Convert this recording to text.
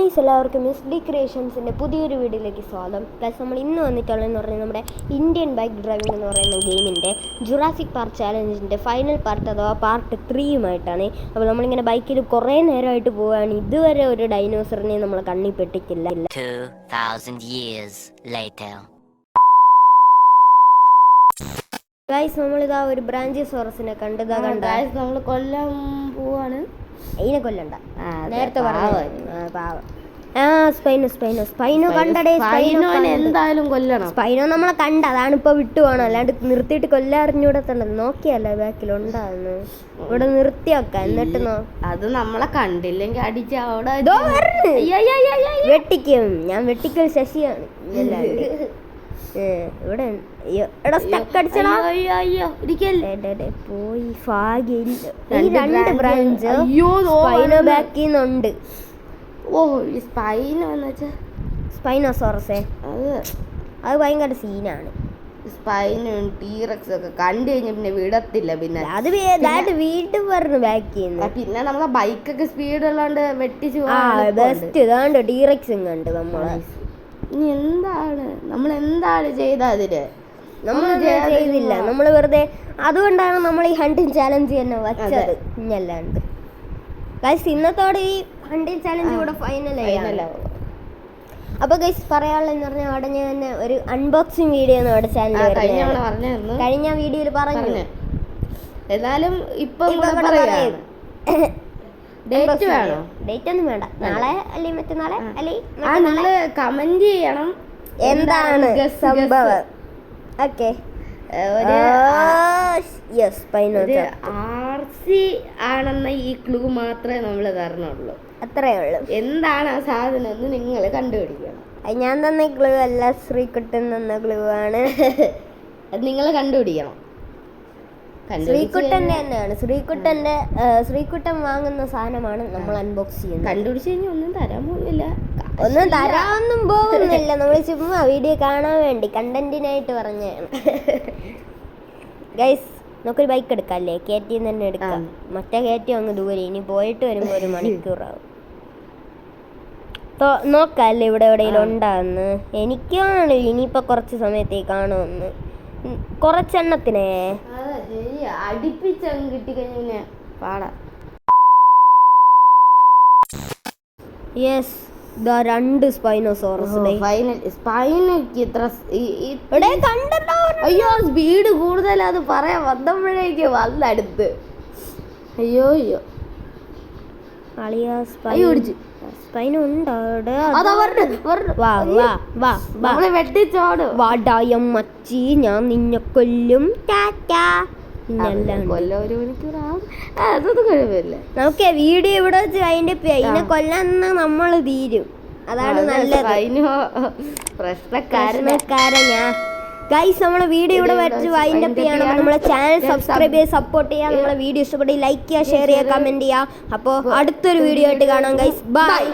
എല്ലാവർക്കും miss D ക്രിയേഷൻസിൻ്റെ പുതിയൊരു വീഡിയോയിലേക്ക് സ്വാഗതം. പ്ലസ് നമ്മൾ ഇന്ന് വന്നിട്ടുള്ളതെന്ന് പറഞ്ഞാൽ നമ്മുടെ ഇന്ത്യൻ ബൈക്ക് ഡ്രൈവിംഗ് എന്ന് പറയുന്ന ഗെയിമിൻ്റെ ജുറാസിക് പാർക്ക് ചാലഞ്ചിൻ്റെ ഫൈനൽ പാർട്ട് അഥവാ പാർട്ട് 3യുമായിട്ടാണ്. അപ്പോൾ നമ്മളിങ്ങനെ ബൈക്കിൽ കുറേ നേരമായിട്ട് പോവുകയാണ്. ഇതുവരെ ഒരു ഡൈനോസറിനെ നമ്മൾ കണ്ണിൽ പെട്ടിട്ടില്ല. 2000 years later. ഗൈസ് നമ്മളിതാ ഒരു ബ്രാഞ്ചിയോസോറസിനെ കണ്ടതാ ഗൈസ് നമ്മൾ കൊല്ലം പോവാണ്. അതിനെ കൊല്ലണ്ട, നേരത്തെ പാവം. സ്പൈനോ കണ്ടടേ. എന്തായാലും കൊല്ലണം. സ്പൈനോ നമ്മളെ കണ്ട, അതാണ് ഇപ്പൊ വിട്ടുപോകണം. അല്ലാണ്ട് നിർത്തിയിട്ട് കൊല്ലറിഞ്ഞൂടെ തന്നെ നോക്കിയല്ല ബാക്കിലുണ്ടാന്ന്. ഇവിടെ നിർത്തി വെക്കാം. എന്നിട്ട് അത് നമ്മളെ കണ്ടില്ലെങ്കിൽ അടിച്ച് അവിടെ വെട്ടിക്കും. ഞാൻ വെട്ടിക്കൽ ശശിയാണ്. ഇവിടെ പോയി ഭാഗ്യമില്ല. ഈ 2 ബ്രാഞ്ച് സ്പൈനോ ബാക്കിന്നുണ്ട്. ഓ സ്പൈനോ എന്ന് വെച്ചാ സ്പൈനോസോറസേ, അത് ഭയങ്കര സീനാണ്. സ്പൈനും ടീറക്സും ഒക്കെ കണ്ടു കഴിഞ്ഞ പിന്നെ വിടത്തില്ല. പിന്നെ അത് വീട്ടിൽ പറഞ്ഞു ബാക്കിന്ന്. പിന്നെ നമ്മളെ ബൈക്കൊക്കെ സ്പീഡ് ഉള്ളതുകൊണ്ട് വെട്ടിച്ച് ബെസ്റ്റ്. ഇതാണ്ട് ടീറക്സും കണ്ട് നമ്മളെ. ഇനി നമ്മൾ എന്താണ് ചെയ്ത അതില്? നമ്മൾ ചെയ്തില്ല, നമ്മൾ വെറുതെ. അതുകൊണ്ടാണ് നമ്മൾ ഈ ഹണ്ടിങ് ചാലഞ്ച് തന്നെ വച്ചത്. ഇന്നല്ലാണ്ട് ഗൈസ് ഇന്നത്തോടെ ഈ ഹണ്ടിങ് ചാലഞ്ച് ഇവിടെ ഫൈനലാവും. അപ്പൊ ഗൈസ് പറയാനുള്ളതെന്ന് പറഞ്ഞാൽ ഉടനെ തന്നെ ഒരു അൺബോക്സിങ് വീഡിയോ ആണ് അവിടെ ചാനൽ കഴിഞ്ഞ വീഡിയോയിൽ പറഞ്ഞു. എന്നാലും ഇപ്പൊ ഡേറ്റ് ഒന്നും വേണ്ട. നാളെ അല്ലെങ്കിൽ മറ്റന്നാളെ നിങ്ങള് കമന്റ് ചെയ്യണം എന്താണ് സംഭവം. ഓക്കെ, RC ആണെന്ന ഈ ക്ലൂ മാത്രമേ നമ്മൾ തരണുള്ളൂ. അത്രേ ഉള്ളൂ. എന്താണ് ആ സാധനം എന്ന് നിങ്ങൾ കണ്ടുപിടിക്കണം. ഞാൻ തന്ന ക്ലൂ അല്ല, ശ്രീകുട്ടൻ തന്ന ക്ലൂ ആണ്. അത് നിങ്ങൾ കണ്ടുപിടിക്കണം. ശ്രീകുട്ടന്റെ തന്നെയാണ്. ശ്രീകുട്ടൻ വാങ്ങുന്ന സാധനമാണ് നമ്മൾ അൺബോക്സ് ചെയ്യുന്നത്. കണ്ടുപിടിച്ച് കഴിഞ്ഞാൽ ഒന്നും തരാൻ പോകുന്നില്ല. ഒന്നും തരാനൊന്നും പോകുന്നില്ല. നമ്മൾ ചുമ്മാ വീഡിയോ കാണാൻ വേണ്ടി കണ്ടന്റിനായിട്ട് പറഞ്ഞാണ്. ഗൈസ് നമുക്കൊരു ബൈക്ക് എടുക്കാല്ലേ? KTM തന്നെ എടുക്കാം. മറ്റേ KTM അങ്ങ് ദൂരെ, ഇനി പോയിട്ട് വരുമ്പോൾ 1 മണിക്കൂറാവും. നോക്കാല്ലേ ഇവിടെ എവിടെയെങ്കിലും ഉണ്ടാകുന്നു. എനിക്കാണ് ഇനിയിപ്പോൾ കുറച്ച് സമയത്തേക്ക് കാണുമെന്ന്. കുറച്ചെണ്ണത്തിനെ അടുപ്പിച്ചങ്ങ് കിട്ടിക്കഴിഞ്ഞ പാടാ. യെസ്, 2 സ്പൈനോസോറസ്. അയ്യോ സ്പീഡ് കൂടുതൽ. അത് പറയാൻ വന്നപ്പോഴേക്ക് വന്നടുത്ത്. അയ്യോ സ്പൈനോ ഉണ്ടോ? വെട്ടിച്ചോട് വാടായം മച്ചി, ഞാൻ നിന്നെ കൊല്ലും. കൊല്ലം 1 മണിക്കൂറാവും. അതൊന്നും കുഴപ്പമില്ല. നമുക്ക് വീഡിയോ ഇവിടെ വെച്ച് അതിന്റെ ഇതിനെ കൊല്ലാൻ നമ്മൾ തീരും. അതാണ് നല്ലത്. പ്രശ്നക്കാരനാ. ഗൈസ് നമ്മളെ വീഡിയോ ഇവിടെ വെച്ച് വൈൻഡപ്പ് ചെയ്യണം. നമ്മളെ ചാനൽ സബ്സ്ക്രൈബ് ചെയ്ത് സപ്പോർട്ട് ചെയ്യുക. നമ്മളെ വീഡിയോ ഇഷ്ടപ്പെട്ട് ലൈക്ക് ചെയ്യുക, ഷെയർ ചെയ്യുക, കമന്റ് ചെയ്യുക. അപ്പോൾ അടുത്തൊരു വീഡിയോ ആയിട്ട് കാണാം ഗൈസ്. ബൈ.